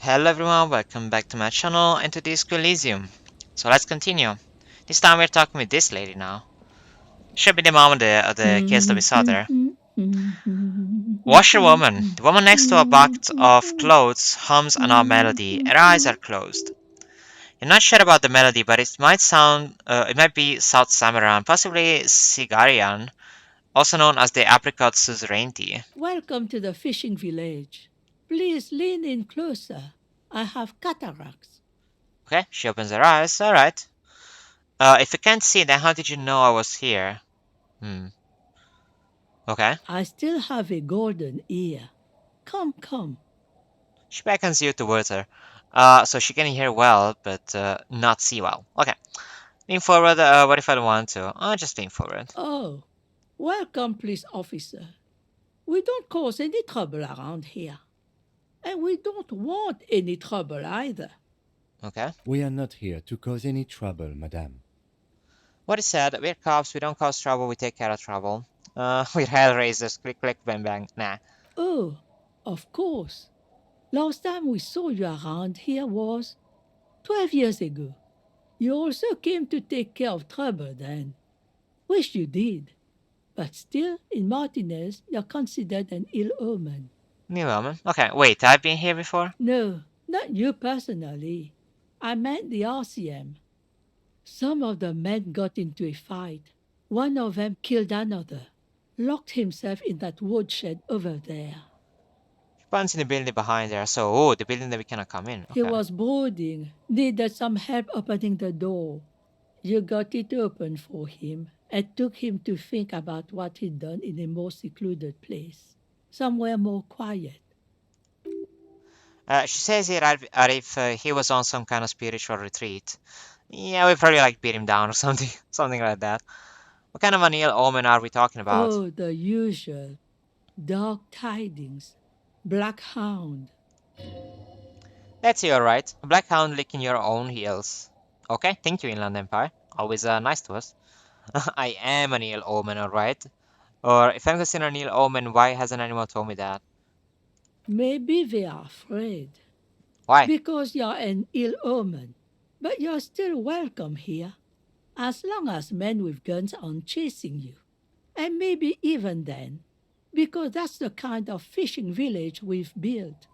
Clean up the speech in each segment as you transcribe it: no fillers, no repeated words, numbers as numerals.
Hello everyone, welcome back to my channel and to Disco Elysium. So let's continue. This time we're talking with this lady now. Should be the mom of the kids that we saw there. Washerwoman, the woman next to a bucket of clothes, hums an odd melody. Her eyes are closed. You're not sure about the melody, but it might be South Samaran, possibly Sigarian, also known as the apricot suzerainty. Welcome to the fishing village. Please lean in closer. I have cataracts. Okay, she opens her eyes, alright. If you can't see, then how did you know I was here? Hmm, okay. I still have a golden ear. Come, come. She beckons you towards her, so she can hear well, but not see well. Okay, lean forward. What if I don't want to? Just lean forward. Oh, welcome, police officer. We don't cause any trouble around here. And we don't want any trouble either. Okay. We are not here to cause any trouble, madame. What is said? We're cops. We don't cause trouble. We take care of trouble. We're hellraisers. Click, click, bang, bang. Nah. Oh, of course. Last time we saw you around here was 12 years ago. You also came to take care of trouble then. Wish you did. But still, in Martinez, you're considered an ill omen. New woman. Okay. Wait. I've been here before. No, not you personally. I meant the RCM. Some of the men got into a fight. One of them killed another, locked himself in that woodshed over there. She points in the building behind there. So, oh, the building that we cannot come in. He Okay. was brooding, needed some help opening the door. You got it open for him and took him to think about what he'd done in a more secluded place, somewhere more quiet. She says here as if he was on some kind of spiritual retreat. Yeah, we probably like beat him down or something, something like that. What kind of an ill omen are we talking about? Oh, the usual. Dark tidings. Black hound. Let's see, alright. A black hound licking your own heels. Okay, thank you, Inland Empire. Always nice to us. I am an ill omen, alright? Or if I'm considered an ill omen, why hasn't anyone told me that? Maybe they are afraid. Why? Because you're an ill omen. But you're still welcome here. As long as men with guns aren't chasing you. And maybe even then. Because that's the kind of fishing village we've built.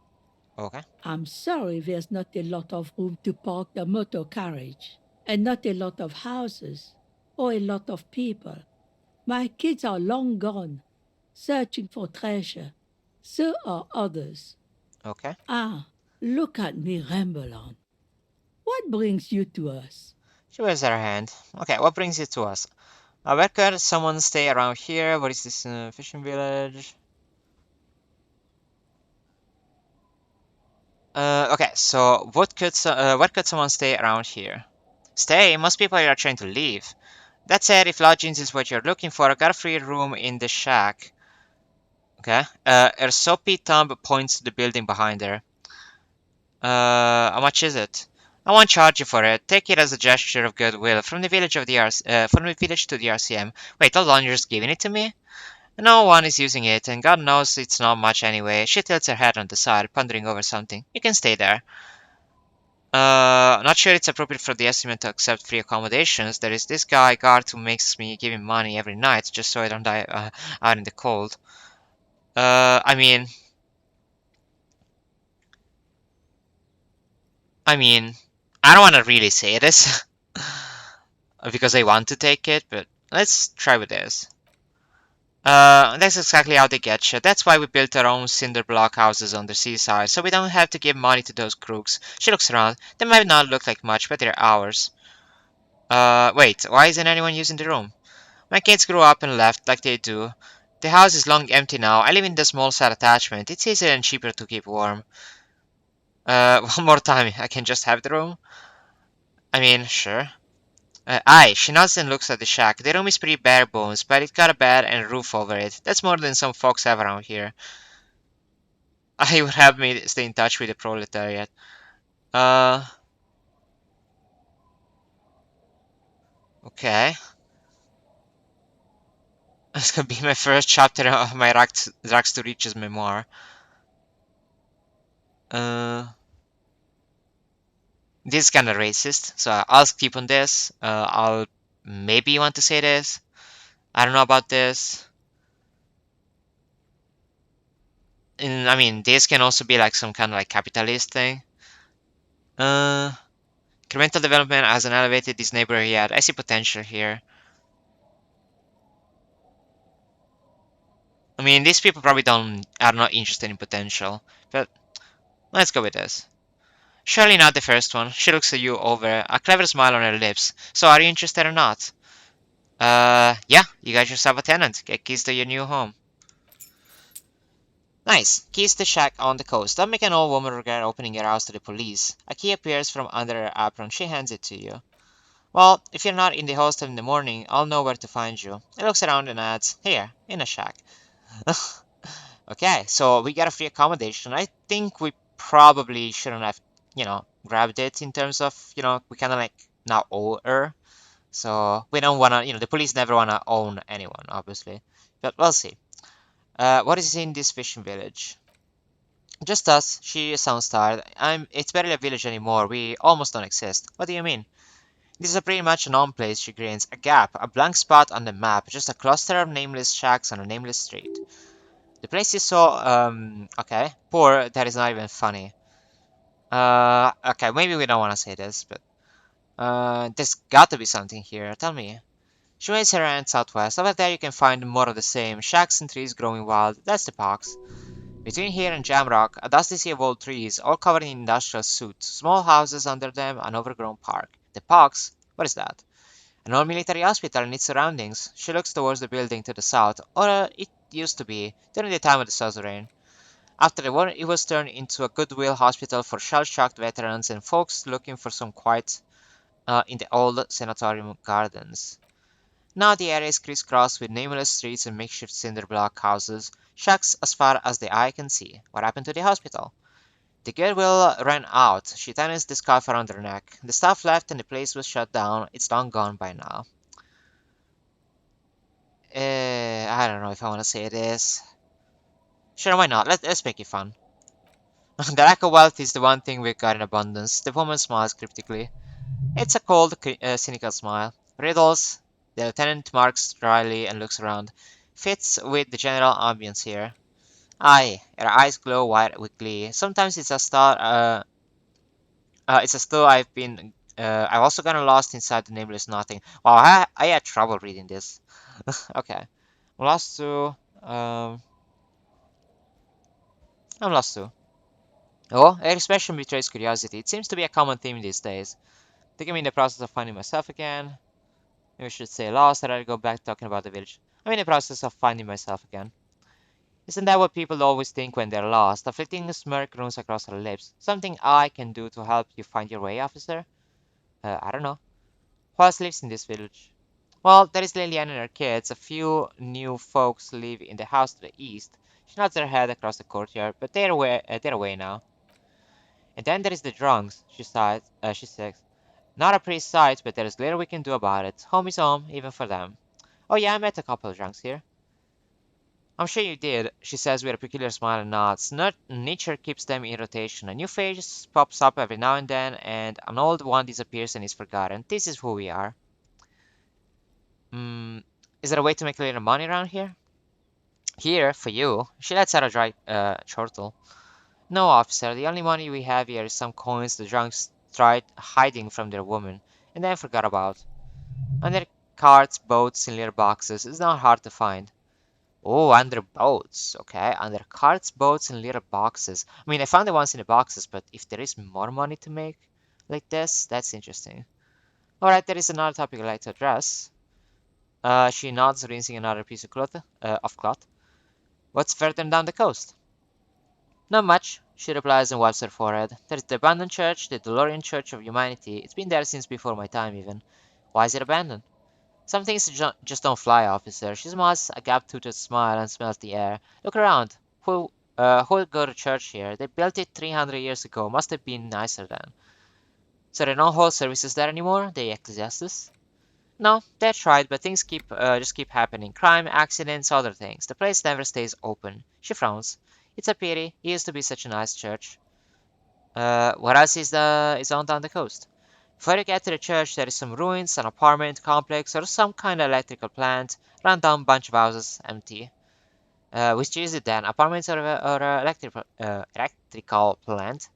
Okay. I'm sorry there's not a lot of room to park the motor carriage. And not a lot of houses. Or a lot of people. My kids are long gone, searching for treasure. So are others. Okay. Ah, look at me ramble on. What brings you to us? She waves her hand. Okay, what brings you to us? Where could someone stay around here? What is this fishing village? Okay, so where could someone stay around here? Stay? Most people here are trying to leave. That said, if lodgings is what you're looking for, I got a free room in the shack. Okay. Her soapy thumb points to the building behind her. How much is it? I won't charge you for it. Take it as a gesture of goodwill from the village from the village to the RCM. Wait, hold on, you're just giving it to me? No one is using it, and God knows it's not much anyway. She tilts her head on the side, pondering over something. You can stay there. Not sure it's appropriate for the estimate to accept free accommodations. There is this guard who makes me give him money every night just so I don't die out in the cold. I mean, I mean, I don't want to really say this because I want to take it, but let's try with this. That's exactly how they get you. That's why we built our own cinder block houses on the seaside, so we don't have to give money to those crooks. She looks around. They might not look like much, but they're ours. Wait, why isn't anyone using the room? My kids grew up and left, like they do. The house is long empty now. I live in the small side attachment. It's easier and cheaper to keep warm. One more time, I can just have the room? I mean, sure. Aye, she nods and looks at the shack. The room is pretty bare bones, but it's got a bed and a roof over it. That's more than some folks have around here. I would have me stay in touch with the proletariat. Uh, okay. This could be my first chapter of my Rags to Riches memoir. Uh, This is kind of racist, so I'll skip on this. I'll maybe want to say this. I don't know about this. And I mean, this can also be like some kind of like capitalist thing. Uh, Incremental development has an elevated this neighborhood yet. I see potential here. I mean, these people probably are not interested in potential, but let's go with this. Surely not the first one. She looks at you over, a clever smile on her lips. So are you interested or not? Yeah, you got yourself a tenant. Get keys to your new home. Nice. Keys to shack on the coast. Don't make an old woman regret opening your house to the police. A key appears from under her apron. She hands it to you. Well, if you're not in the hostel in the morning, I'll know where to find you. He looks around and adds, here, in a shack. Okay, so we got a free accommodation. I think we probably shouldn't have, grabbed it in terms of, we kind of like now owe her. So we don't want to, the police never want to own anyone, obviously. But we'll see. What is in this fishing village? Just us. She sounds tired. It's barely a village anymore. We almost don't exist. What do you mean? This is a pretty much a known place, she grins. A gap, a blank spot on the map, just a cluster of nameless shacks on a nameless street. The place is so, okay, poor that is not even funny. Okay, maybe we don't want to say this, but, there's got to be something here. Tell me. She waves her hand southwest. Over there you can find more of the same. Shacks and trees growing wild. That's the parks. Between here and Jamrock, a dusty sea of old trees, all covered in industrial soot. Small houses under them, an overgrown park. The parks? What is that? An old military hospital and its surroundings. She looks towards the building to the south, or it used to be, during the time of the suzerain. After the war, it was turned into a goodwill hospital for shell-shocked veterans and folks looking for some quiet in the old sanatorium gardens. Now the area is crisscrossed with nameless streets and makeshift cinder block houses, shacks as far as the eye can see. What happened to the hospital? The goodwill ran out. She tightens the scarf around her neck. The staff left and the place was shut down. It's long gone by now. I don't know if I want to say this. Sure, why not? Let's make it fun. The lack of wealth is the one thing we've got in abundance. The woman smiles cryptically. It's a cold, cynical smile. Riddles. The lieutenant marks dryly and looks around. Fits with the general ambience here. Aye, her eyes glow wide with glee. Sometimes it's as though I've also gotten lost inside the nameless nothing. Wow, I had trouble reading this. Okay, I'm lost too. I'm lost too. Oh, her expression betrays curiosity. It seems to be a common theme these days. I think I'm in the process of finding myself again. Maybe I should say lost, or I'll go back talking about the village. I'm in the process of finding myself again. Isn't that what people always think when they're lost? A fleeting smirk runs across her lips. Something I can do to help you find your way, officer? I don't know. Who else lives in this village? Well, there is Lillian and her kids. A few new folks live in the house to the east. She nods her head across the courtyard, but they're away now. And then there is the drunks, she says. Not a pretty sight, but there's little we can do about it. Home is home, even for them. Oh yeah, I met a couple of drunks here. I'm sure you did, she says with a peculiar smile and nods. Nature keeps them in rotation. A new face pops up every now and then, and an old one disappears and is forgotten. This is who we are. Hmm, is there a way to make a little money around here? Here, for you. She lets out a dry chortle. No, officer, the only money we have here is some coins the drunks tried hiding from their woman, and then forgot about. Under carts, boats, and little boxes, it's not hard to find. Oh, under boats. Okay, under carts, boats, and little boxes. I mean, I found the ones in the boxes, but if there is more money to make like this, that's interesting. Alright, there is another topic I'd like to address. She nods, rinsing another piece of cloth. What's further down the coast? Not much, she replies and wipes her forehead. There's the abandoned church, the DeLorean Church of Humanity. It's been there since before my time, even. Why is it abandoned? Some things just don't fly, officer. She smiles a gap-toothed smile and smells the air. Look around. Who'll go to church here? They built it 300 years ago. Must have been nicer then. So there are no whole services there anymore? The Ecclesiastes? No, they tried, but things just keep happening. Crime, accidents, other things. The place never stays open. She frowns. It's a pity. It used to be such a nice church. What else is on down the coast? Before you get to the church, there is some ruins, an apartment complex, or some kind of electrical plant. Run down bunch of houses, empty. Which is it then? Apartments or electrical plant?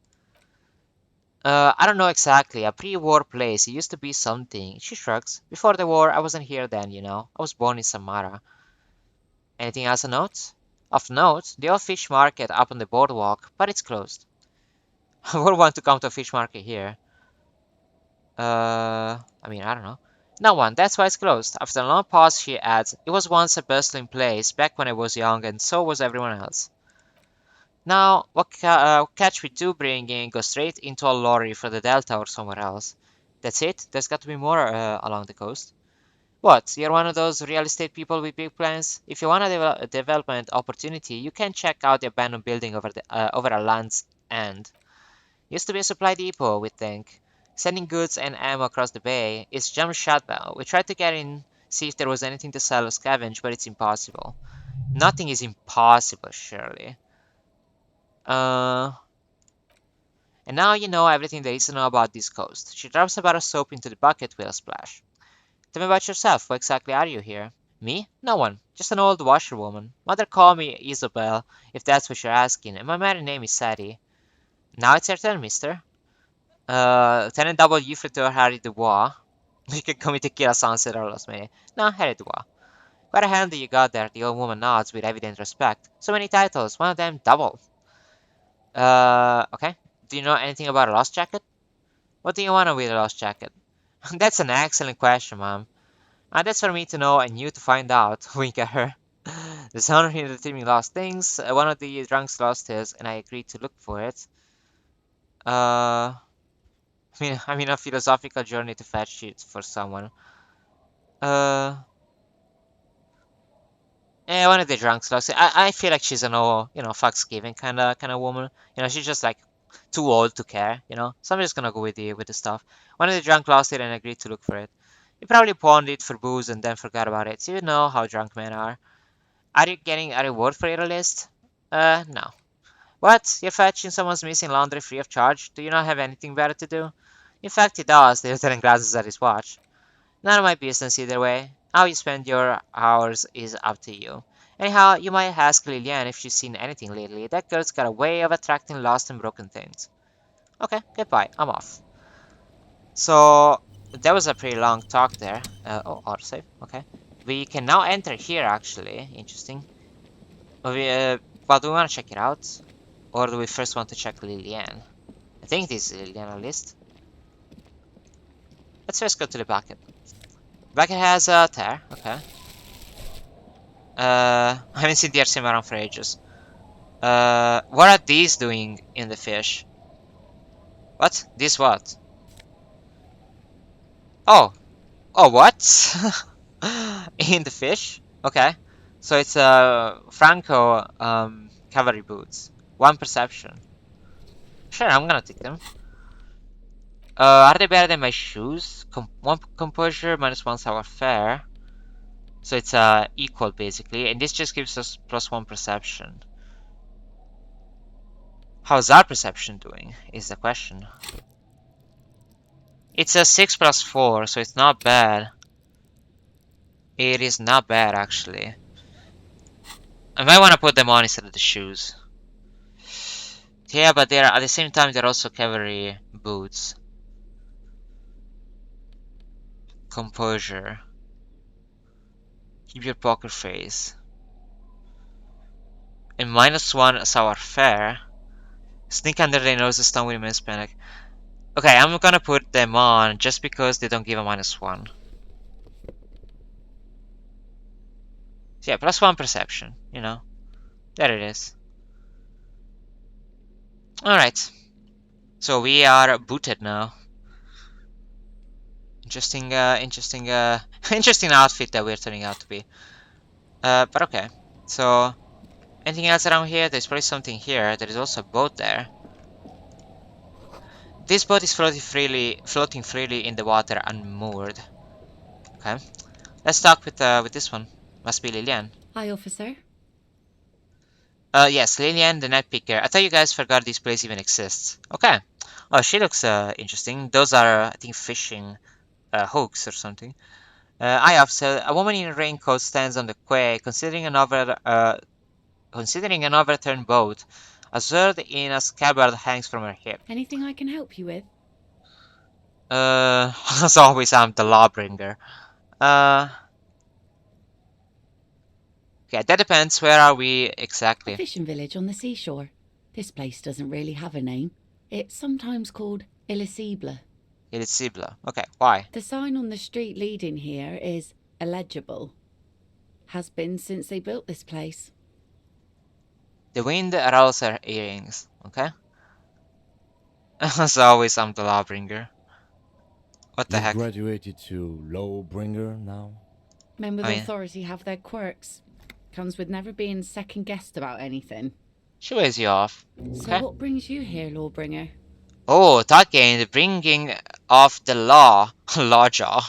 I don't know exactly. A pre-war place. It used to be something. She shrugs. Before the war, I wasn't here then, you know. I was born in Samara. Anything else of note? Of note, the old fish market up on the boardwalk, but it's closed. I would want to come to a fish market here. I don't know. No one, that's why it's closed. After a long pause, she adds, it was once a bustling place, back when I was young, and so was everyone else. Now, what catch we do bring in goes straight into a lorry for the Delta or somewhere else. That's it? There's got to be more along the coast. What, you're one of those real estate people with big plans? If you want a development opportunity, you can check out the abandoned building over a land's end. Used to be a supply depot, we think. Sending goods and ammo across the bay. It's jammed shut now. We tried to get in, see if there was anything to sell or scavenge, but it's impossible. Nothing is impossible, surely. Uh, and now you know everything there is to know about this coast. She drops a bar of soap into the bucket with a splash. Tell me about yourself. Why exactly are you here? Me? No one. Just an old washerwoman. Mother called me Isabel, if that's what you're asking, and my married name is Sadie. Now it's your turn, mister. Lieutenant W. Friteur Harry Dubois. You can call me Tequila Sunset or Los Me. No, Harry Dubois. Quite a handy you got there, the old woman nods with evident respect. So many titles, one of them double. Okay. Do you know anything about a lost jacket? What do you want with a lost jacket? That's an excellent question, ma'am. That's for me to know and you to find out. Wink at her. There's honor in retrieving lost things. One of the drunks lost his, and I agreed to look for it. I'm in a philosophical journey to fetch it for someone. Uh, One of the drunks lost it. I feel like she's an old, fucks giving kind of woman. She's just like too old to care. So I'm just gonna go with the stuff. One of the drunk lost it and agreed to look for it. He probably pawned it for booze and then forgot about it. So you know how drunk men are. Are you getting a reward for your list? No. What? You're fetching someone's missing laundry free of charge? Do you not have anything better to do? In fact, he does. The lieutenant glances at his watch. None of my business either way. How you spend your hours is up to you. Anyhow, you might ask Lillian if she's seen anything lately. That girl's got a way of attracting lost and broken things. Okay, goodbye. I'm off. So, that was a pretty long talk there. Autosave. Okay. We can now enter here, actually. Interesting. But do we want to check it out? Or do we first want to check Lillian? I think this is Lillian at least. Let's first go to the bucket. Bucket has a tear. Okay. I haven't seen the RCM around for ages. What are these doing in the fish? What? This what? Oh. Oh, what? In the fish? Okay. So it's Franco cavalry boots. One perception. Sure, I'm gonna take them. Are they better than my shoes? One composure minus one sour fare. So it's equal basically, and this just gives us plus one perception. How's our perception doing? Is the question. It's a 6 plus 4, so it's not bad. It is not bad actually. I might want to put them on instead of the shoes. Yeah, but they're at the same time they're also cavalry boots. Composure. Keep your poker face. And minus one sour fare. Sneak under their noses, stun with immense panic. Okay, I'm gonna put them on just because they don't give a minus one. So yeah, plus one perception, There it is. Alright. So we are booted now. Interesting, interesting outfit that we're turning out to be. But okay. So, anything else around here? There's probably something here. There is also a boat there. This boat is floating freely in the water unmoored. Okay. Let's talk with this one. Must be Lillian. Hi, officer. Yes, Lillian, the net picker. I thought you guys forgot this place even exists. Okay. Oh, she looks interesting. Those are, I think, fishing hooks or something. I officer, a woman in a raincoat stands on the quay, considering an overturned boat. A sword in a scabbard hangs from her hip. Anything I can help you with? As always, I'm the lawbringer. Uh, okay, that depends. Where are we A exactly? fishing village on the seashore. This place doesn't really have a name. It's sometimes called Elysible. It is Sibla. Okay, why? The sign on the street leading here is illegible. Has been since they built this place. The wind arouses her earrings. Okay. As always, I'm the lawbringer. What the You've heck? graduated to Lawbringer now? Men with I mean, authority have their quirks. Comes with never being second guessed about anything. she weighs you off. So Okay. what brings you here, Lawbringer? Oh, thought game, the bringing of the law. Lawjaw.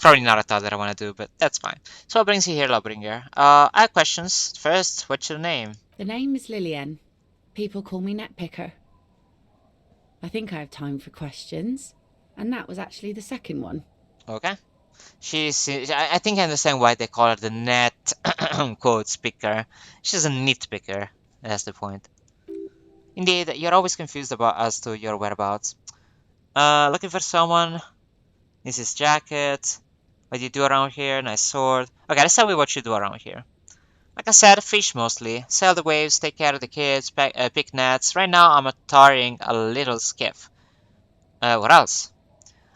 Probably not a thought that I want to do, but that's fine. So what brings you here, Lawbringer? I have questions. First, what's your name? The name is Lillian. People call me Netpicker. I think I have time for questions. And that was actually the second one. Okay. I think I understand why they call her the net quotes picker. She's a nitpicker. That's the point. Indeed, you're always confused about as to your whereabouts. Looking for someone. This is jacket. What do you do around here? Nice sword. Okay, let's tell me what you do around here. Like I said, fish mostly. Sail the waves, take care of the kids, pick nets. Right now, I'm tarring a little skiff. What else?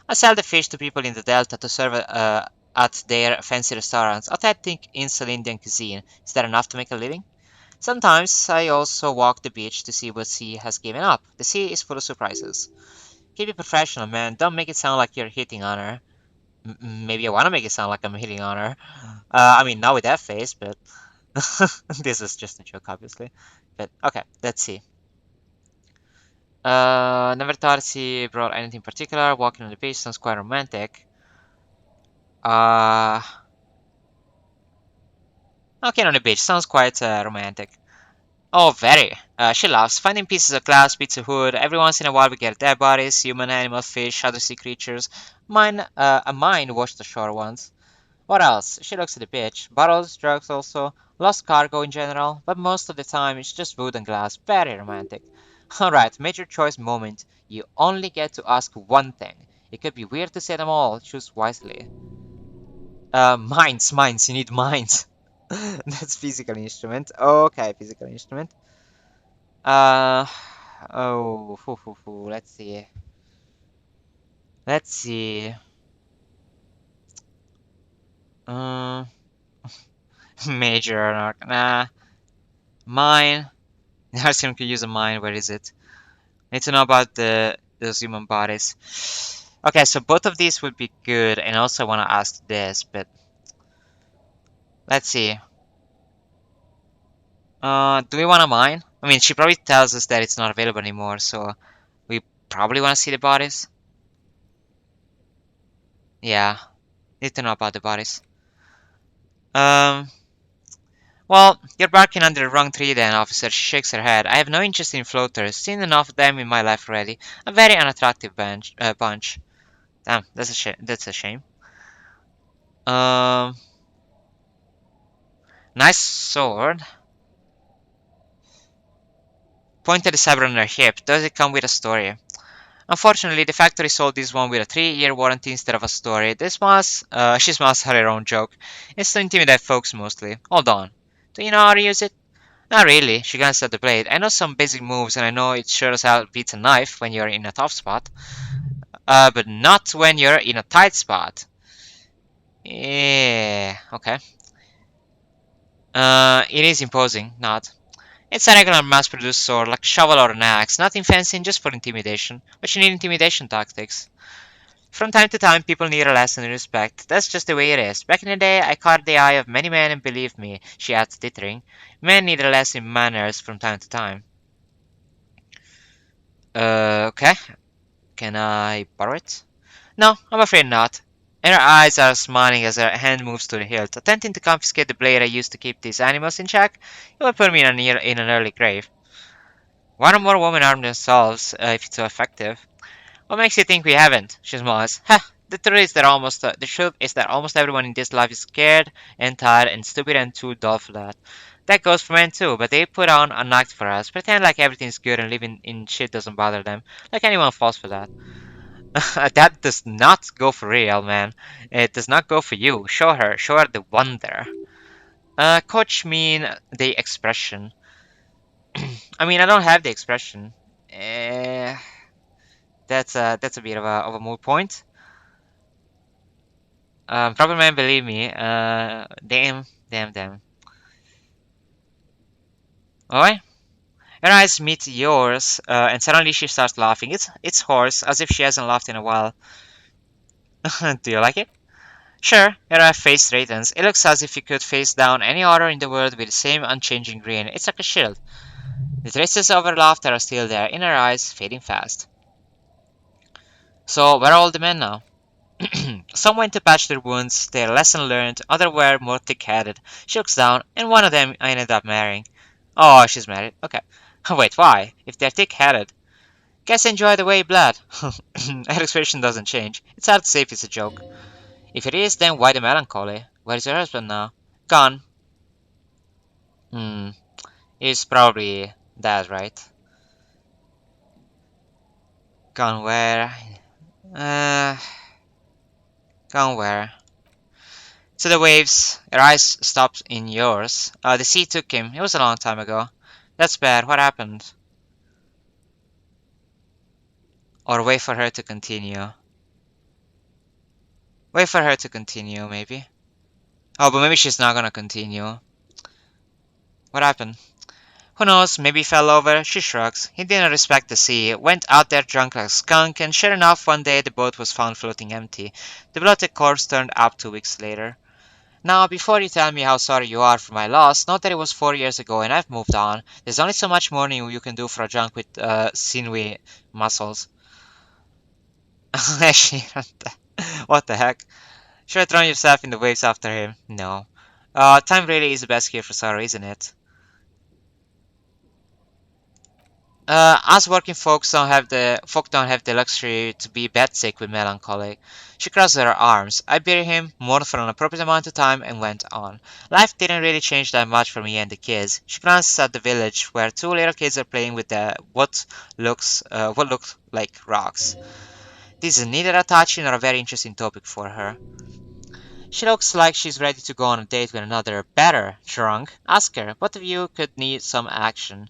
I sell the fish to people in the Delta to serve at their fancy restaurants. Authentic instant Indian cuisine. Is that enough to make a living? Sometimes I also walk the beach to see what sea has given up. The sea is full of surprises. Keep it professional, man. Don't make it sound like you're hitting on her. Maybe I want to make it sound like I'm hitting on her. I mean, not with that face, but this is just a joke, obviously. But okay, let's see. Never thought she brought anything particular. Walking on the beach sounds quite romantic. Uh, walking on the beach sounds quite romantic. Oh, very. She loves finding pieces of glass, bits of wood. Every once in a while, we get dead bodies, human, animal, fish, other sea creatures. A mine washed ashore once. What else? She looks at the beach. Bottles, drugs also. Lost cargo in general, but most of the time it's just wood and glass. Very romantic. Alright, major choice moment. You only get to ask one thing. It could be weird to say them all. Choose wisely. Mines. You need mines. That's physical instrument. Okay, physical instrument. Uh, Let's see. Let's see. Uh, major. Nah. Mine. Narsim could use a mine. Where is it? Need to know about those human bodies. Okay, so both of these would be good, and also I want to ask this, but let's see. Do we want to mine? I mean, she probably tells us that it's not available anymore, so we probably want to see the bodies. Yeah, need to know about the bodies. Um, well, you're barking under the wrong tree then, officer. She shakes her head. I have no interest in floaters. Seen enough of them in my life already. A very unattractive bunch. Damn, that's a shame. That's a shame. Um, nice sword. Pointed the saber on her hip. Does it come with a story? Unfortunately, the factory sold this one with a 3-year warranty instead of a story. She smiles at her own joke. It's to intimidate folks mostly. Hold on. Do you know how to use it? Not really. She glanced at the blade. I know some basic moves and I know it sure as hell beats a knife when you're in a tough spot. But not when you're in a tight spot. Yeah, okay. It is imposing, not. It's a regular mass-produced sword, like a shovel or an axe. Nothing fancy, just for intimidation. But you need intimidation tactics. From time to time, people need a lesson in respect. That's just the way it is. Back in the day, I caught the eye of many men, and believe me, she adds, tittering, men need a lesson in manners from time to time. Okay. Can I borrow it? No, I'm afraid not. and her eyes are smiling as her hand moves to the hilt. Attempting to confiscate the blade I used to keep these animals in check, it would put me in an early grave. Why don't more women arm themselves if it's so effective? What makes you think we haven't? She smiles. Ha! The truth is that almost everyone in this life is scared and tired and stupid and too dull for that. That goes for men too, but they put on an act for us, pretend like everything's good and living in shit doesn't bother them, like anyone falls for that. That does not go for real, man. It does not go for you. Show her the wonder. Coach mean the expression. I mean, I don't have the expression. Eh, that's a bit of a moot point. Proper man, believe me. Damn. Alright. Her eyes meet yours, and suddenly she starts laughing. It's hoarse, as if she hasn't laughed in a while. Do you like it? Sure. Her face straightens. It looks as if you could face down any other in the world with the same unchanging grin. It's like a shield. The traces of her laughter are still there, in her eyes, fading fast. So, where are all the men now? Some went to patch their wounds, their lesson learned, others were more thick-headed. She looks down, and one of them I ended up marrying. Oh, she's married. Okay. Wait, why? If they're thick-headed. Guess enjoy the way he bled. Her expression doesn't change. It's hard to say if it's a joke. If it is, then why the melancholy? Where is her husband now? Gone. Hmm. He's probably dead, right? Gone where? Uh... Gone where? To the waves. Her eyes stopped in yours. The sea took him. It was a long time ago. That's bad. What happened? Or wait for her to continue. Wait for her to continue, maybe. Oh, but maybe she's not gonna continue. What happened? Who knows? Maybe he fell over. She shrugs. He didn't respect the sea. Went out there drunk like a skunk, and sure enough, one day the boat was found floating empty. The bloated corpse turned up 2 weeks later. Now, before you tell me how sorry you are for my loss, note that it was 4 years ago and I've moved on. There's only so much mourning you can do for a drunk with sinewy muscles. What the heck? Should have thrown yourself in the waves after him? No. Time really is the best cure for sorrow, isn't it? Us working folk don't have the luxury to be bedsick with melancholy. She crossed her arms. I buried him, mourned for an appropriate amount of time, and went on. Life didn't really change that much for me and the kids. She glanced at the village, where two little kids are playing with what looked like rocks. This is neither a touching nor a very interesting topic for her. She looks like she's ready to go on a date with another, better drunk. Ask her. Both of you could need some action.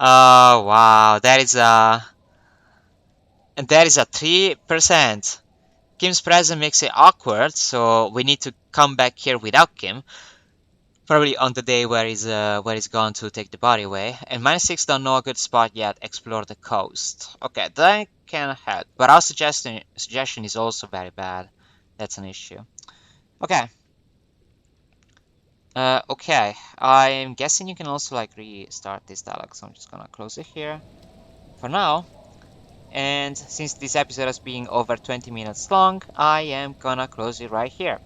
Oh, wow, that is a 3%. Kim's presence makes it awkward, so we need to come back here without Kim. Probably on the day where he's gone to take the body away. And -6 don't know a good spot yet. Explore the coast. Okay, that can help, but our suggestion is also very bad. That's an issue. Okay. Okay, I'm guessing you can also like restart this dialogue, so I'm just gonna close it here for now. And since this episode is being over 20 minutes long, I am gonna close it right here.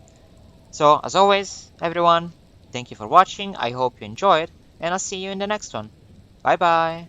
So, as always, everyone, thank you for watching, I hope you enjoyed, and I'll see you in the next one. Bye bye!